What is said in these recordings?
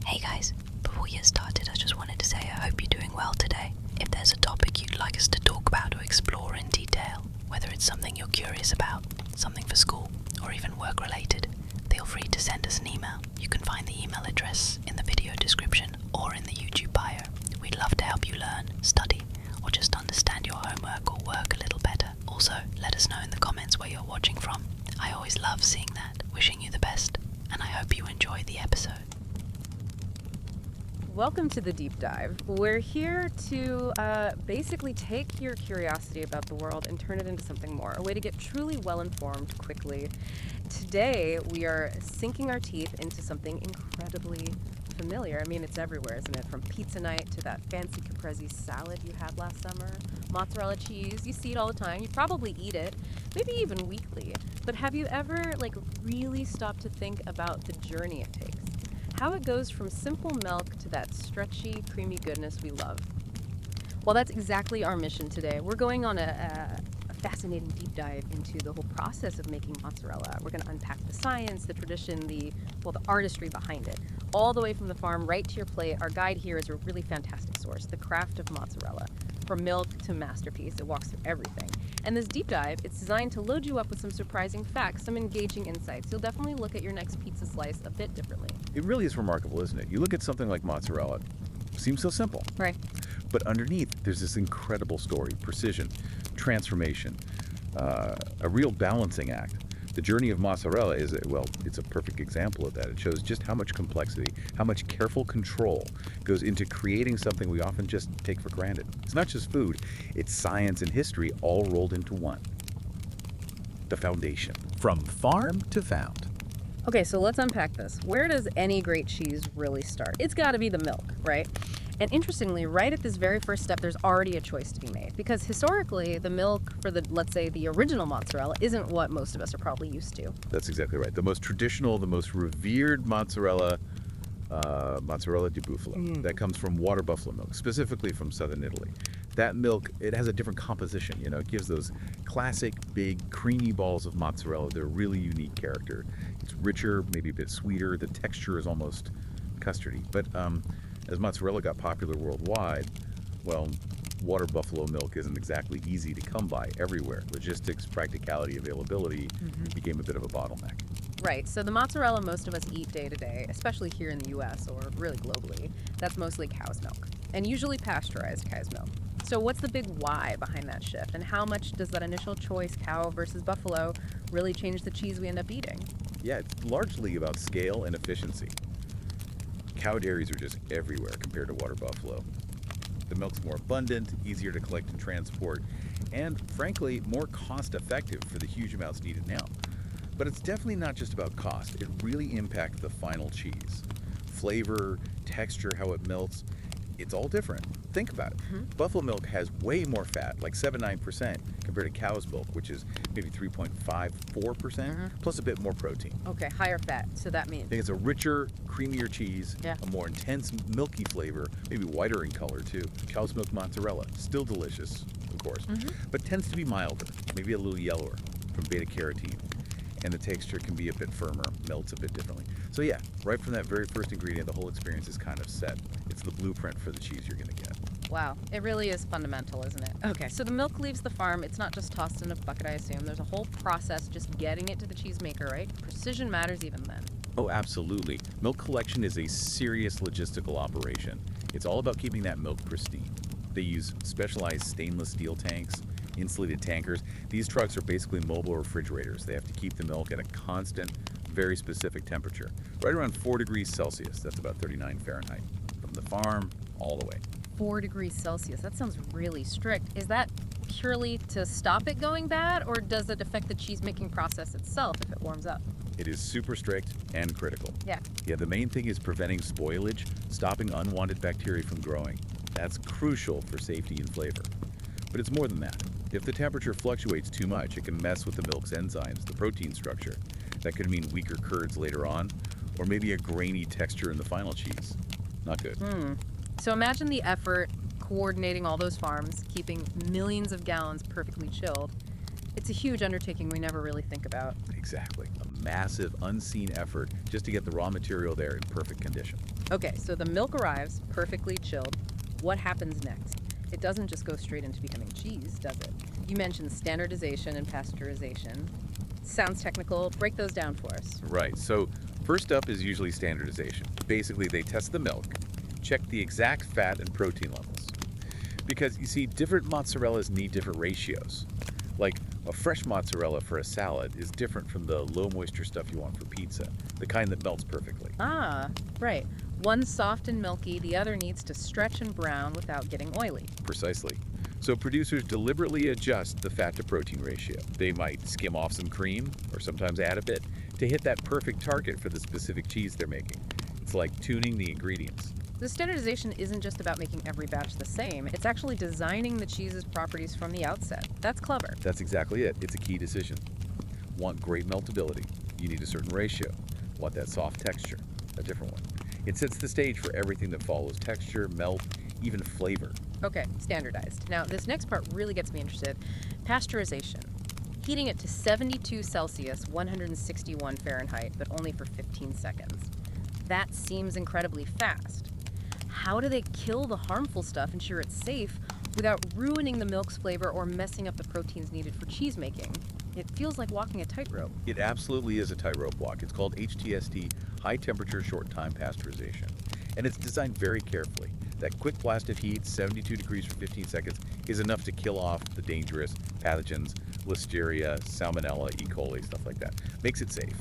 Hey guys, before we get started, I just wanted to say I hope you're doing well today. If there's a topic you'd like us to talk about or explore in detail, whether it's something you're curious about, something for school, or even work related, feel free to send us an email. You can find the email address in the video description or in the YouTube bio. We'd love to help you learn, study, or just understand your homework or work a little better. Also, let us know in the comments where you're watching from. I always love seeing that. Wishing you the best, and I hope you enjoy the episode. Welcome to the deep dive. We're here to basically take your curiosity about the world and turn it into something more, a way to get truly well informed quickly. Today we are sinking our teeth into something incredibly familiar. I mean, it's everywhere, isn't it? From pizza night to that fancy caprese salad you had last summer. Mozzarella cheese, you see it all the time. You probably eat it, maybe even weekly. But have you ever really stopped to think about the journey it takes? How it goes from simple milk to that stretchy, creamy goodness we love. Well, that's exactly our mission today. We're going on a fascinating deep dive into the whole process of making mozzarella. We're going to unpack the science, the tradition, the artistry behind it, all the way from the farm right to your plate. Our guide here is a really fantastic source, The Craft of Mozzarella. From milk to masterpiece, it walks through everything. And this deep dive, it's designed to load you up with some surprising facts, some engaging insights. You'll definitely look at your next pizza slice a bit differently. It really is remarkable, isn't it? You look at something like mozzarella, it seems so simple. Right. But underneath, there's this incredible story, precision, transformation, a real balancing act. The journey of mozzarella it's a perfect example of that. It shows just how much complexity, how much careful control goes into creating something we often just take for granted. It's not just food, it's science and history all rolled into one. The foundation. From farm to found. Okay, so let's unpack this. Where does any great cheese really start? It's got to be the milk, right? And interestingly, right at this very first step, there's already a choice to be made. Because historically, the milk for let's say, the original mozzarella isn't what most of us are probably used to. That's exactly right. The most traditional, the most revered mozzarella, mozzarella di bufala, that comes from water buffalo milk, specifically from southern Italy. That milk, it has a different composition. It gives those classic, big, creamy balls of mozzarella. They're a really unique character. It's richer, maybe a bit sweeter. The texture is almost custardy. But as mozzarella got popular worldwide, water buffalo milk isn't exactly easy to come by everywhere. Logistics, practicality, availability became a bit of a bottleneck. Right, so the mozzarella most of us eat day to day, especially here in the US or really globally, that's mostly cow's milk, and usually pasteurized cow's milk. So what's the big why behind that shift, and how much does that initial choice, cow versus buffalo, really change the cheese we end up eating? Yeah, it's largely about scale and efficiency. Cow dairies are just everywhere compared to water buffalo. The milk's more abundant, easier to collect and transport, and frankly, more cost-effective for the huge amounts needed now. But it's definitely not just about cost. It really impacts the final cheese. Flavor, texture, how it melts, it's all different. Think about it. Buffalo milk has way more fat, like 7-9%, compared to cow's milk, which is maybe 3.54%, plus a bit more protein. Okay, higher fat, so that means? I think it's a richer, creamier cheese, Yeah. a more intense, milky flavor, maybe whiter in color too. Cow's milk mozzarella, still delicious, of course, but tends to be milder, maybe a little yellower from beta-carotene. And the texture can be a bit firmer, melts a bit differently. So yeah, right from that very first ingredient, the whole experience is kind of set. It's the blueprint for the cheese you're going to get. Wow, it really is fundamental, isn't it? Okay, so the milk leaves the farm. It's not just tossed in a bucket, I assume. There's a whole process just getting it to the cheesemaker, right? Precision matters even then. Oh, absolutely. Milk collection is a serious logistical operation. It's all about keeping that milk pristine. They use specialized stainless steel tanks, insulated tankers. These trucks are basically mobile refrigerators. They have to keep the milk at a constant, very specific temperature, right around 4 degrees Celsius. That's about 39 Fahrenheit. From the farm all the way. 4 degrees Celsius, that sounds really strict. Is that purely to stop it going bad, or does it affect the cheese-making process itself if it warms up? It is super strict and critical. Yeah, the main thing is preventing spoilage, stopping unwanted bacteria from growing. That's crucial for safety and flavor. But it's more than that. If the temperature fluctuates too much, it can mess with the milk's enzymes, the protein structure. That could mean weaker curds later on, or maybe a grainy texture in the final cheese. Not good. So imagine the effort coordinating all those farms, keeping millions of gallons perfectly chilled. It's a huge undertaking we never really think about. Exactly. A massive, unseen effort just to get the raw material there in perfect condition. Okay, so the milk arrives perfectly chilled. What happens next? It doesn't just go straight into becoming cheese, does it? You mentioned standardization and pasteurization. Sounds technical. Break those down for us. Right, so first up is usually standardization. Basically, they test the milk, check the exact fat and protein levels. Because, you see, different mozzarella's need different ratios. Like, a fresh mozzarella for a salad is different from the low-moisture stuff you want for pizza, the kind that melts perfectly. Ah, right. One's soft and milky, the other needs to stretch and brown without getting oily. Precisely. So producers deliberately adjust the fat-to-protein ratio. They might skim off some cream, or sometimes add a bit, to hit that perfect target for the specific cheese they're making. It's like tuning the ingredients. The standardization isn't just about making every batch the same, it's actually designing the cheese's properties from the outset. That's clever. That's exactly it. It's a key decision. Want great meltability. You need a certain ratio. Want that soft texture. A different one. It sets the stage for everything that follows: texture, melt, even flavor. Okay, standardized. Now, this next part really gets me interested. Pasteurization. Heating it to 72 Celsius, 161 Fahrenheit, but only for 15 seconds. That seems incredibly fast. How do they kill the harmful stuff, ensure it's safe, without ruining the milk's flavor or messing up the proteins needed for cheese making? It feels like walking a tightrope. It absolutely is a tightrope walk. It's called HTST, high temperature short time pasteurization. And it's designed very carefully. That quick blast of heat, 72 degrees for 15 seconds, is enough to kill off the dangerous pathogens, Listeria, Salmonella, E. coli, stuff like that. Makes it safe.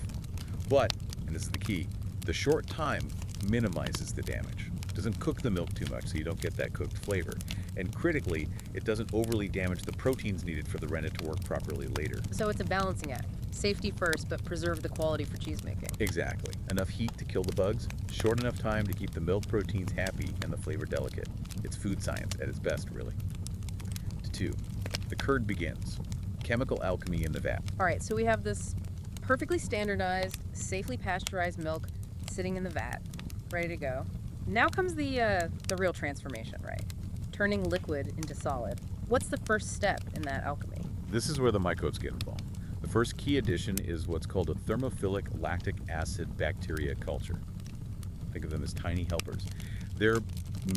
But, and this is the key, the short time minimizes the damage. Doesn't cook the milk too much so you don't get that cooked flavor. And critically, it doesn't overly damage the proteins needed for the rennet to work properly later. So it's a balancing act. Safety first, but preserve the quality for cheese making. Exactly. Enough heat to kill the bugs, short enough time to keep the milk proteins happy and the flavor delicate. It's food science at its best, really. 2. The curd begins. Chemical alchemy in the vat. All right, so we have this perfectly standardized, safely pasteurized milk sitting in the vat, ready to go. Now comes the real transformation, right? Turning liquid into solid. What's the first step in that alchemy? This is where the microbes get involved. The first key addition is what's called a thermophilic lactic acid bacteria culture. Think of them as tiny helpers. Their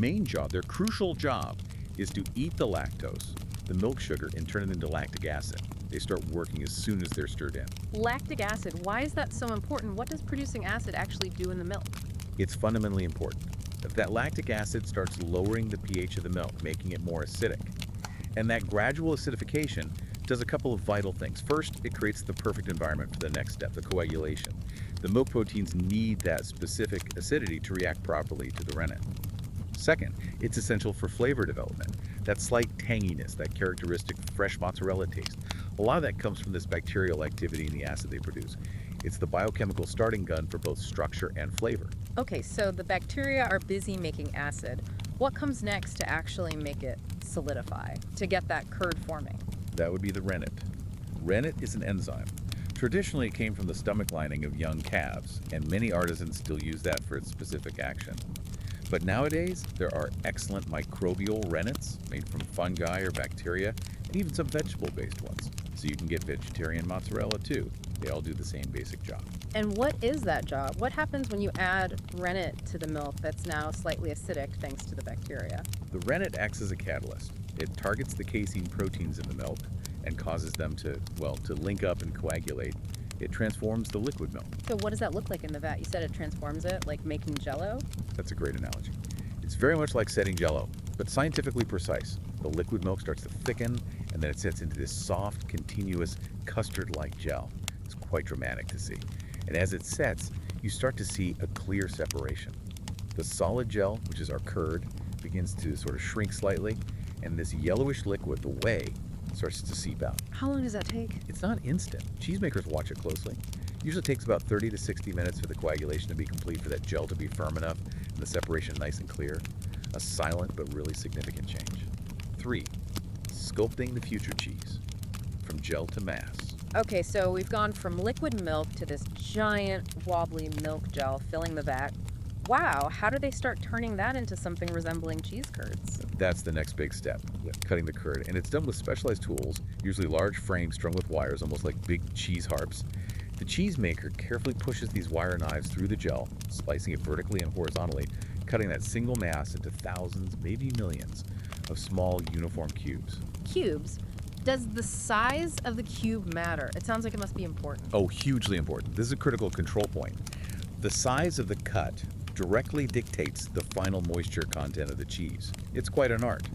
main job, their crucial job, is to eat the lactose, the milk sugar, and turn it into lactic acid. They start working as soon as they're stirred in. Lactic acid, why is that so important? What does producing acid actually do in the milk? It's fundamentally important. That lactic acid starts lowering the pH of the milk, making it more acidic. And that gradual acidification does a couple of vital things. First, it creates the perfect environment for the next step, the coagulation. The milk proteins need that specific acidity to react properly to the rennet. Second, it's essential for flavor development. That slight tanginess, that characteristic fresh mozzarella taste. A lot of that comes from this bacterial activity in the acid they produce. It's the biochemical starting gun for both structure and flavor. Okay, so the bacteria are busy making acid. What comes next to actually make it solidify, to get that curd forming? That would be the rennet. Rennet is an enzyme. Traditionally, it came from the stomach lining of young calves, and many artisans still use that for its specific action. But nowadays, there are excellent microbial rennets made from fungi or bacteria, and even some vegetable-based ones. So you can get vegetarian mozzarella too. They all do the same basic job. And what is that job? What happens when you add rennet to the milk that's now slightly acidic thanks to the bacteria? The rennet acts as a catalyst. It targets the casein proteins in the milk and causes them to link up and coagulate. It transforms the liquid milk. So what does that look like in the vat? You said it transforms it, like making Jell-O? That's a great analogy. It's very much like setting Jell-O, but scientifically precise. The liquid milk starts to thicken, and then it sets into this soft, continuous, custard-like gel. It's quite dramatic to see. And as it sets, you start to see a clear separation. The solid gel, which is our curd, begins to sort of shrink slightly, and this yellowish liquid, the whey, starts to seep out. How long does that take? It's not instant. Cheesemakers watch it closely. Usually takes about 30 to 60 minutes for the coagulation to be complete, for that gel to be firm enough, and the separation nice and clear. A silent but really significant change. 3. Sculpting the future cheese. From gel to mass. Okay, so we've gone from liquid milk to this giant wobbly milk gel filling the vat. Wow, how do they start turning that into something resembling cheese curds? That's the next big step, cutting the curd. And it's done with specialized tools, usually large frames strung with wires, almost like big cheese harps. The cheesemaker carefully pushes these wire knives through the gel, slicing it vertically and horizontally, cutting that single mass into thousands, maybe millions, of small uniform cubes. Cubes? Does the size of the cube matter? It sounds like it must be important. Oh, hugely important. This is a critical control point. The size of the cut directly dictates the final moisture content of the cheese. It's quite an art.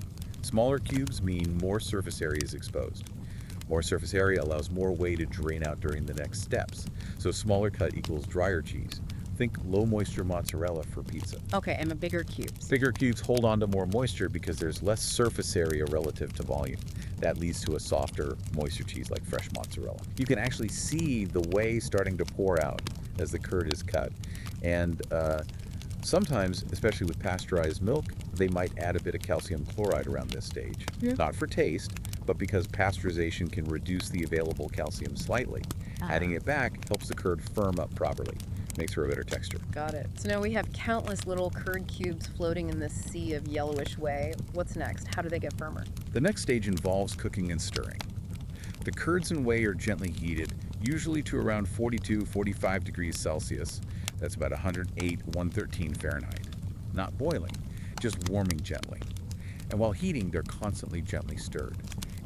Smaller cubes mean more surface area is exposed. More surface area allows more whey to drain out during the next steps. So smaller cut equals drier cheese. Think low moisture mozzarella for pizza. Okay, and the bigger cubes. Bigger cubes hold on to more moisture because there's less surface area relative to volume. That leads to a softer, moisture cheese like fresh mozzarella. You can actually see the whey starting to pour out as the curd is cut. And sometimes, especially with pasteurized milk, they add a bit of calcium chloride around this stage. Yeah. Not for taste, but because pasteurization can reduce the available calcium slightly. Adding it back helps the curd firm up properly, makes for a better texture. Got it. So now we have countless little curd cubes floating in this sea of yellowish whey. What's next? How do they get firmer? The next stage involves cooking and stirring. The curds and whey are gently heated, usually to around 42, 45 degrees Celsius. That's about 108, 113 Fahrenheit. Not boiling, just warming gently. And while heating, they're constantly gently stirred,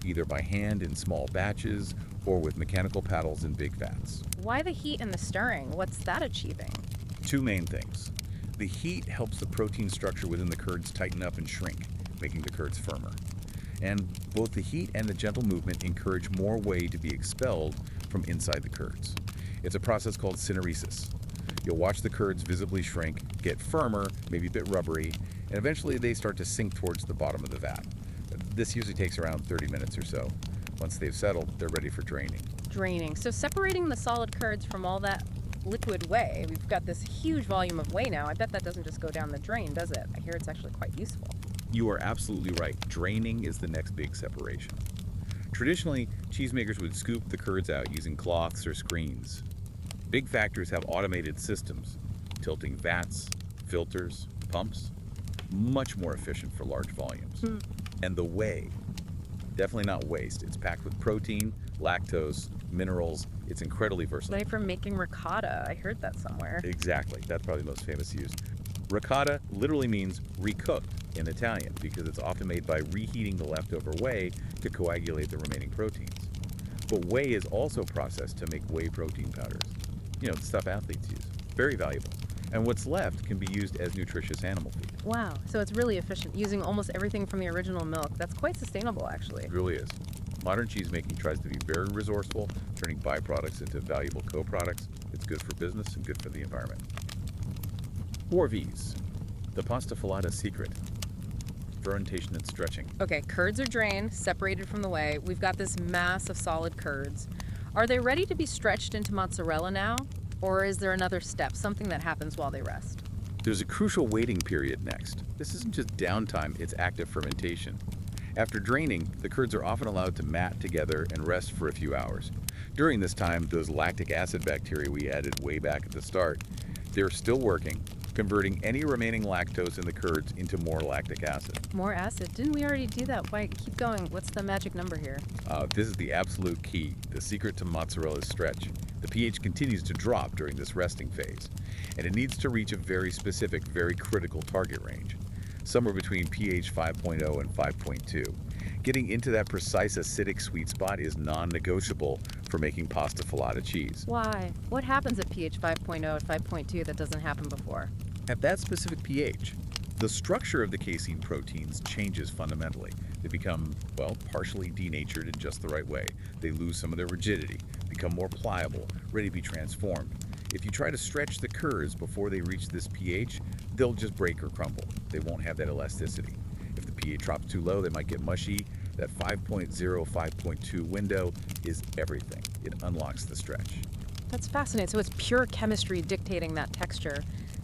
either by hand in small batches or with mechanical paddles in big vats. Why the heat and the stirring? What's that achieving? Two main things. The heat helps the protein structure within the curds tighten up and shrink, making the curds firmer. And both the heat and the gentle movement encourage more whey to be expelled from inside the curds. It's a process called syneresis. You'll watch the curds visibly shrink, get firmer, maybe a bit rubbery, and eventually they start to sink towards the bottom of the vat. This usually takes around 30 minutes or so. Once they've settled, they're ready for draining. Draining. So separating the solid curds from all that liquid whey, we've got this huge volume of whey now. I bet that doesn't just go down the drain, does it? I hear it's actually quite useful. You are absolutely right. Draining is the next big separation. Traditionally, cheesemakers would scoop the curds out using cloths or screens. Big factories have automated systems, tilting vats, filters, pumps, much more efficient for large volumes. And the whey, definitely not waste. It's packed with protein, lactose, minerals. It's incredibly versatile. Like for making ricotta. I heard that somewhere. Exactly. That's probably the most famous use. Ricotta literally means recooked in Italian because it's often made by reheating the leftover whey to coagulate the remaining proteins. But whey is also processed to make whey protein powders. The stuff athletes use. Very valuable. And what's left can be used as nutritious animal feed. Wow. So it's really efficient, using almost everything from the original milk. That's quite sustainable, actually. It really is. Modern cheesemaking tries to be very resourceful, turning byproducts into valuable co-products. It's good for business and good for the environment. 4 V's. The pasta filata secret. Fermentation and stretching. Okay, curds are drained, separated from the whey. We've got this mass of solid curds. Are they ready to be stretched into mozzarella now? Or is there another step, something that happens while they rest? There's a crucial waiting period next. This isn't just downtime, it's active fermentation. After draining, the curds are often allowed to mat together and rest for a few hours. During this time, those lactic acid bacteria we added way back at the start, they're still working, converting any remaining lactose in the curds into more lactic acid. More acid? Didn't we already do that? Why, keep going. What's the magic number here? This is the absolute key, the secret to mozzarella's stretch. The pH continues to drop during this resting phase, and it needs to reach a very specific, very critical target range, somewhere between pH 5.0 and 5.2. Getting into that precise acidic sweet spot is non-negotiable for making pasta filata cheese. Why? What happens at pH 5.0 at 5.2 that doesn't happen before? At that specific pH, the structure of the casein proteins changes fundamentally. They become, partially denatured in just the right way. They lose some of their rigidity, become more pliable, ready to be transformed. If you try to stretch the curds before they reach this pH, they'll just break or crumble. They won't have that elasticity. If the pH drops too low, they might get mushy. That 5.0, 5.2 window is everything. It unlocks the stretch. That's fascinating. So it's pure chemistry dictating that texture.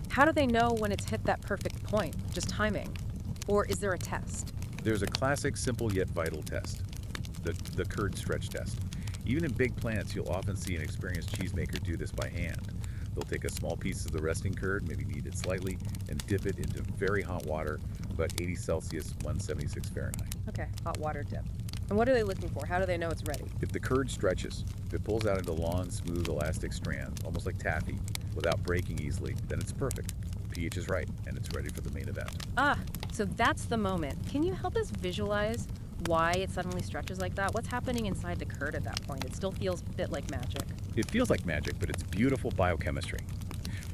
How do they know when it's hit that perfect point? Just timing? Or is there a test? There's a classic, simple yet vital test, the curd stretch test. Even in big plants, you'll often see an experienced cheesemaker do this by hand. They'll take a small piece of the resting curd, maybe knead it slightly, and dip it into very hot water, about 80 Celsius, 176 Fahrenheit. Okay, hot water dip. And what are they looking for? How do they know it's ready? If the curd stretches, if it pulls out into long, smooth, elastic strands, almost like taffy, without breaking easily, then it's perfect. pH is right, and it's ready for the main event. Ah, so that's the moment. Can you help us visualize why it suddenly stretches like that? What's happening inside the curd at that point? It still feels a bit like magic. It feels like magic, but it's beautiful biochemistry.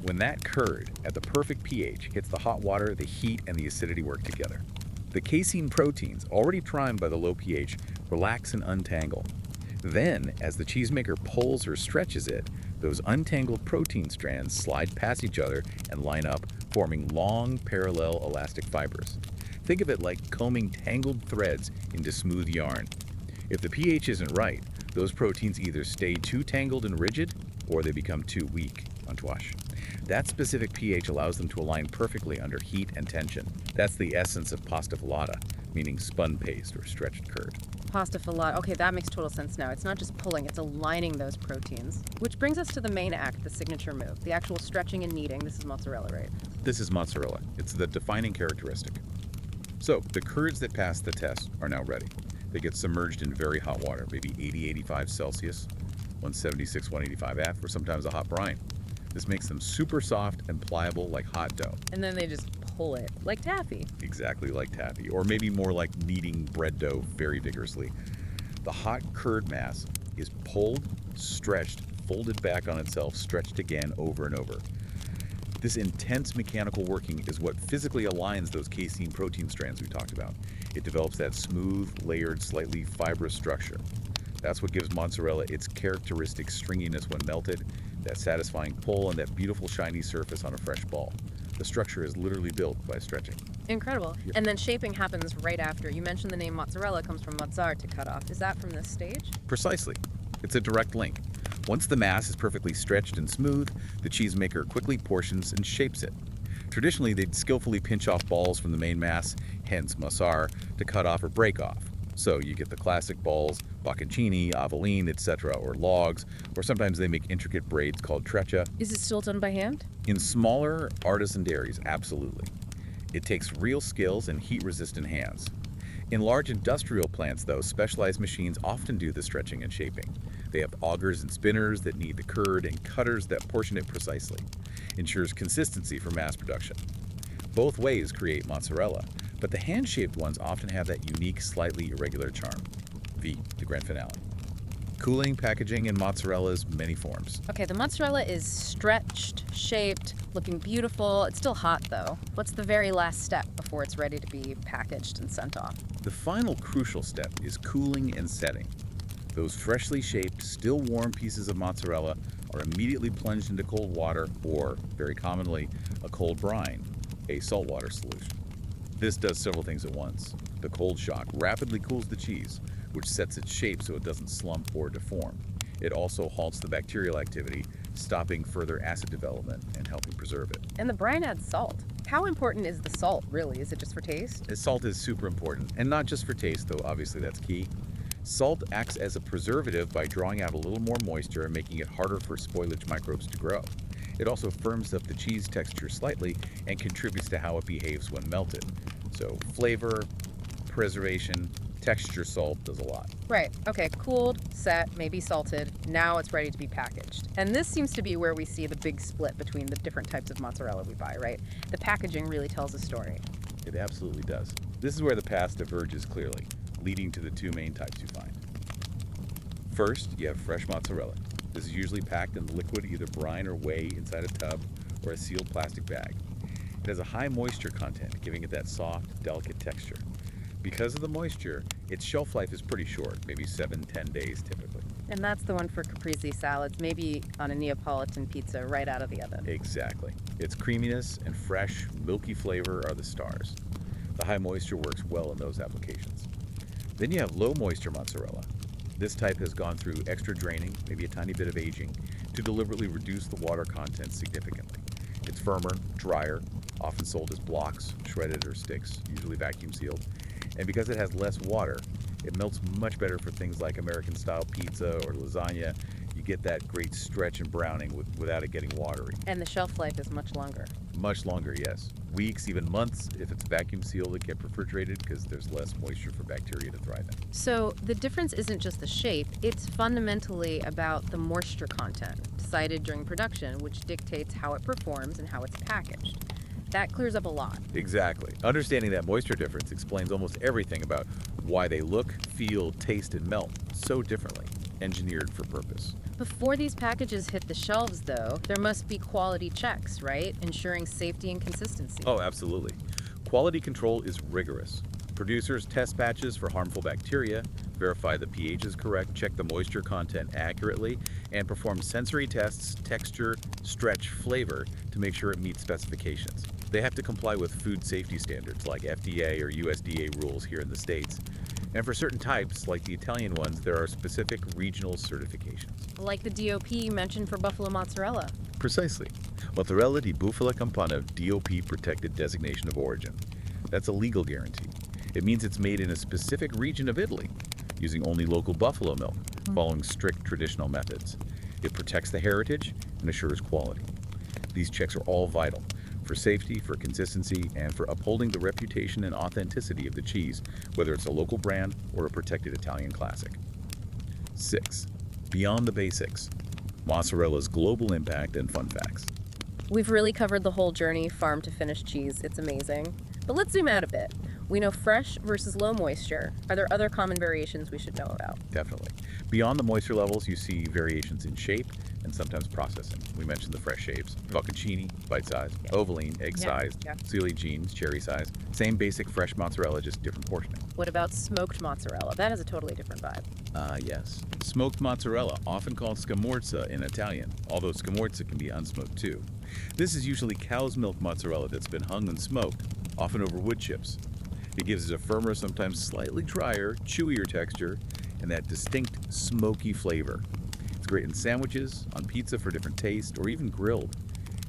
When that curd, at the perfect pH, hits the hot water, the heat and the acidity work together. The casein proteins, already primed by the low pH, relax and untangle. Then, as the cheesemaker pulls or stretches it, those untangled protein strands slide past each other and line up, forming long, parallel elastic fibers. Think of it like combing tangled threads into smooth yarn. If the pH isn't right, those proteins either stay too tangled and rigid, or they become too weak, entourage. That specific pH allows them to align perfectly under heat and tension. That's the essence of pasta filata, meaning spun paste or stretched curd. Pasta filata. Okay, that makes total sense now. It's not just pulling, it's aligning those proteins. Which brings us to the main act, the signature move, the actual stretching and kneading. This is mozzarella, right? This is mozzarella. It's the defining characteristic. So, the curds that pass the test are now ready. They get submerged in very hot water, maybe 80, 85 Celsius, 176, 185 F, or sometimes a hot brine. This makes them super soft and pliable like hot dough. And then they just pull it, like taffy. Exactly like taffy, or maybe more like kneading bread dough very vigorously. The hot curd mass is pulled, stretched, folded back on itself, stretched again over and over. This intense mechanical working is what physically aligns those casein protein strands we talked about. It develops that smooth, layered, slightly fibrous structure. That's what gives mozzarella its characteristic stringiness when melted, that satisfying pull, and that beautiful shiny surface on a fresh ball. The structure is literally built by stretching. Incredible. Yep. And then shaping happens right after. You mentioned the name mozzarella comes from mozzar, to cut off. Is that from this stage? Precisely. It's a direct link. Once the mass is perfectly stretched and smooth, the cheesemaker quickly portions and shapes it. Traditionally, they'd skillfully pinch off balls from the main mass, hence mozzar, to cut off or break off. So you get the classic balls, bocconcini, avaline, etc., or logs, or sometimes they make intricate braids called treccia. Is it still done by hand? In smaller artisan dairies, absolutely. It takes real skills and heat-resistant hands. In large industrial plants, though, specialized machines often do the stretching and shaping. They have augers and spinners that knead the curd and cutters that portion it precisely. Ensures consistency for mass production. Both ways create mozzarella, but the hand-shaped ones often have that unique, slightly irregular charm. The grand finale. Cooling, packaging, and mozzarella's many forms. Okay, the mozzarella is stretched, shaped, looking beautiful. It's still hot though. What's the very last step before it's ready to be packaged and sent off? The final crucial step is cooling and setting. Those freshly shaped, still warm pieces of mozzarella are immediately plunged into cold water or, very commonly, a cold brine, a saltwater solution. This does several things at once. The cold shock rapidly cools the cheese, which sets its shape so it doesn't slump or deform. It also halts the bacterial activity, stopping further acid development and helping preserve it. And the brine adds salt. How important is the salt, really? Is it just for taste? Salt is super important, and not just for taste, though obviously that's key. Salt acts as a preservative by drawing out a little more moisture and making it harder for spoilage microbes to grow. It also firms up the cheese texture slightly and contributes to how it behaves when melted. So flavor, preservation, texture salt does a lot. Right. Okay, cooled, set, maybe salted. Now it's ready to be packaged. And this seems to be where we see the big split between the different types of mozzarella we buy, right? The packaging really tells a story. It absolutely does. This is where the paths diverges clearly, leading to the two main types you find. First, you have fresh mozzarella. This is usually packed in liquid, either brine or whey, inside a tub or a sealed plastic bag. It has a high moisture content, giving it that soft, delicate texture. Because of the moisture, its shelf life is pretty short, maybe 7-10 days typically. And that's the one for caprese salads, maybe on a Neapolitan pizza right out of the oven. Exactly. Its creaminess and fresh, milky flavor are the stars. The high moisture works well in those applications. Then you have low moisture mozzarella. This type has gone through extra draining, maybe a tiny bit of aging, to deliberately reduce the water content significantly. It's firmer, drier, often sold as blocks, shredded or sticks, usually vacuum sealed. And because it has less water, it melts much better for things like American-style pizza or lasagna. You You get that great stretch and browning without it getting watery. And the shelf life is much longer. Much longer, yes. Weeks, even months, if it's vacuum sealed and kept refrigerated, because there's less moisture for bacteria to thrive in. So the difference isn't just the shape, it's fundamentally about the moisture content decided during production, which dictates how it performs and how it's packaged. That clears up a lot. Exactly. Understanding that moisture difference explains almost everything about why they look, feel, taste, and melt so differently, engineered for purpose. Before these packages hit the shelves, though, there must be quality checks, right? Ensuring safety and consistency. Oh, absolutely. Quality control is rigorous. Producers test batches for harmful bacteria, verify the pH is correct, check the moisture content accurately, and perform sensory tests, texture, stretch, flavor to make sure it meets specifications. They have to comply with food safety standards like FDA or USDA rules here in the States. And for certain types, like the Italian ones, there are specific regional certifications. Like the DOP mentioned for buffalo mozzarella. Precisely. Mozzarella di Bufala Campana DOP protected designation of origin. That's a legal guarantee. It means it's made in a specific region of Italy, using only local buffalo milk, following strict traditional methods. It protects the heritage and assures quality. These checks are all vital for safety, for consistency, and for upholding the reputation and authenticity of the cheese, whether it's a local brand or a protected Italian classic. 6. Beyond the basics. Mozzarella's global impact and fun facts. We've really covered the whole journey, farm to finished cheese. It's amazing. But let's zoom out a bit. We know fresh versus low moisture. Are there other common variations we should know about? Definitely. Beyond the moisture levels, you see variations in shape and sometimes processing. We mentioned the fresh shapes. Bocconcini, bite-sized. Ovalline, egg-sized. Sealy jeans, cherry-sized. Same basic fresh mozzarella, just different portioning. What about smoked mozzarella? That has a totally different vibe. Yes. Smoked mozzarella, often called scamorza in Italian, although scamorza can be unsmoked too. This is usually cow's milk mozzarella that's been hung and smoked, often over wood chips. It gives it a firmer, sometimes slightly drier, chewier texture, and that distinct smoky flavor. It's great in sandwiches, on pizza for different taste, or even grilled.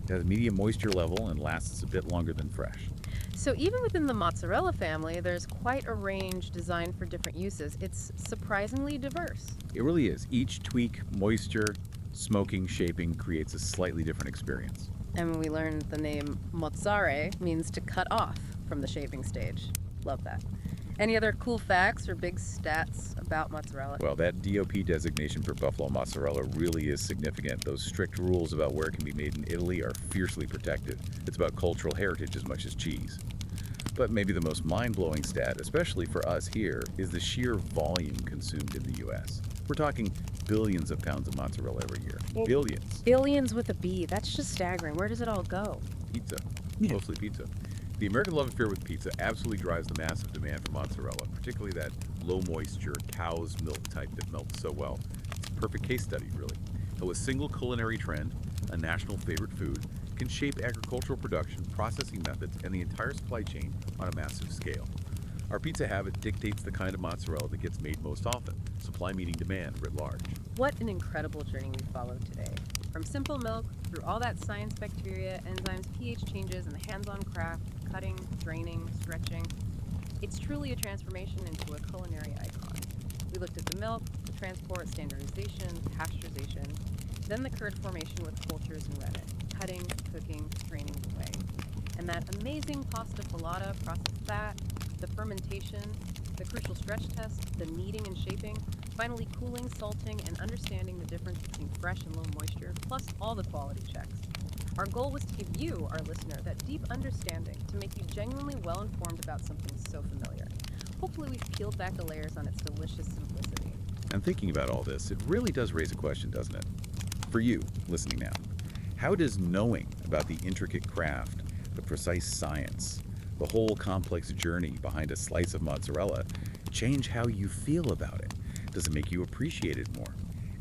It has a medium moisture level and lasts a bit longer than fresh. So even within the mozzarella family, there's quite a range designed for different uses. It's surprisingly diverse. It really is. Each tweak, moisture, smoking, shaping creates a slightly different experience. And we learned the name mozzare means to cut off from the shaping stage. Love that. Any other cool facts or big stats about mozzarella? Well, that DOP designation for buffalo mozzarella really is significant. Those strict rules about where it can be made in Italy are fiercely protected. It's about cultural heritage as much as cheese. But maybe the most mind-blowing stat, especially for us here, is the sheer volume consumed in the U.S. We're talking billions of pounds of mozzarella every year. Billions. Billions with a B. That's just staggering. Where does it all go? Pizza. Mostly pizza. The American love affair with pizza absolutely drives the massive demand for mozzarella, particularly that low-moisture cow's milk type that melts so well. It's a perfect case study, really. How a single culinary trend, a national favorite food, can shape agricultural production, processing methods, and the entire supply chain on a massive scale. Our pizza habit dictates the kind of mozzarella that gets made most often, supply meeting demand writ large. What an incredible journey we followed today. From simple milk, through all that science, bacteria, enzymes, pH changes, and the hands-on craft, cutting, draining, stretching. It's truly a transformation into a culinary icon. We looked at the milk, transport, standardization, pasteurization, then the curd formation with cultures and rennet, cutting, cooking, draining away. And that amazing pasta filata processed fat, the fermentation, the crucial stretch test, the kneading and shaping, finally cooling, salting, and understanding the difference between fresh and low moisture, plus all the quality checks. Our goal was to give you, our listener, that deep understanding to make you genuinely well-informed about something so familiar. Hopefully we've peeled back the layers on its delicious simplicity. And thinking about all this, it really does raise a question, doesn't it? For you, listening now, how does knowing about the intricate craft, the precise science, the whole complex journey behind a slice of mozzarella change how you feel about it? Does it make you appreciate it more?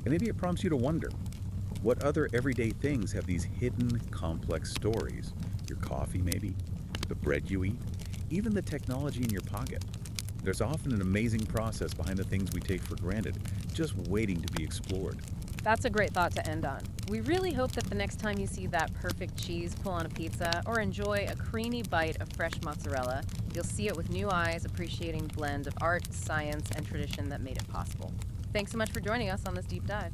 And maybe it prompts you to wonder, what other everyday things have these hidden, complex stories? Your coffee, maybe? The bread you eat? Even the technology in your pocket? There's often an amazing process behind the things we take for granted, just waiting to be explored. That's a great thought to end on. We really hope that the next time you see that perfect cheese pull on a pizza or enjoy a creamy bite of fresh mozzarella, you'll see it with new eyes, appreciating the blend of art, science, and tradition that made it possible. Thanks so much for joining us on this deep dive.